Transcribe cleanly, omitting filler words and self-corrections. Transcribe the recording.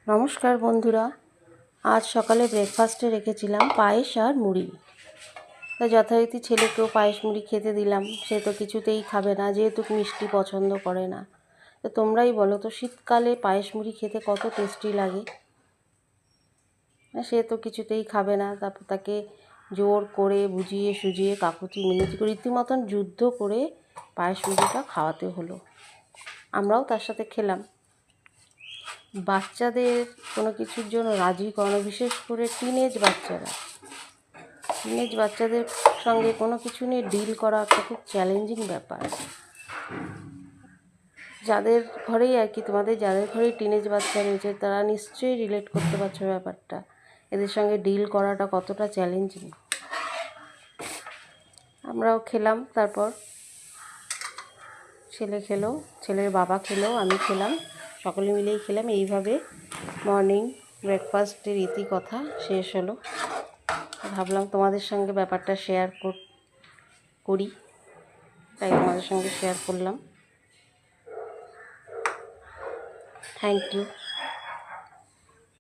নমস্কার বন্ধুরা, আজ সকালে ব্রেকফাস্টে রেখেছিলাম পায়েস আর মুড়ি। তা যথারীতি ছেলেকেও পায়েস মুড়ি খেতে দিলাম। সে তো কিছুতেই খাবে না, যেহেতু মিষ্টি পছন্দ করে না। তো তোমরাই বলো তো, শীতকালে পায়েস মুড়ি খেতে কত টেস্টি লাগে। সে তো কিছুতেই খাবে না। তারপর তাকে জোর করে বুঝিয়ে সুজিয়ে কাকুতি মিনতি করে রীতিমতন যুদ্ধ করে পায়েস মুড়িটা খাওয়াতে হলো। আমরাও তার সাথে খেলাম। বাচ্চাদের কোনো কিছুর জন্য রাজি করানো, বিশেষ করে টিনেজ বাচ্চাদের সঙ্গে কোনো কিছু নিয়ে ডিল করা একটা খুব চ্যালেঞ্জিং ব্যাপার। যাদের ঘরেই যাদের ঘরেই টিনেজ বাচ্চা রয়েছে, তারা নিশ্চয়ই রিলেট করতে পারছো ব্যাপারটা, এদের সঙ্গে ডিল করাটা কতটা চ্যালেঞ্জিং। আমরাও খেলাম, তারপর ছেলে খেলো, ছেলের বাবা খেলো, আমি খেলাম, সকলে মিলেই খেলাম। এইভাবে মর্নিং ব্রেকফাস্টের ইতিকথা শেষ হলো। ভাবলাম তোমাদের সঙ্গে ব্যাপারটা শেয়ার করি, তাই তোমাদের সঙ্গে শেয়ার করলাম। Thank you.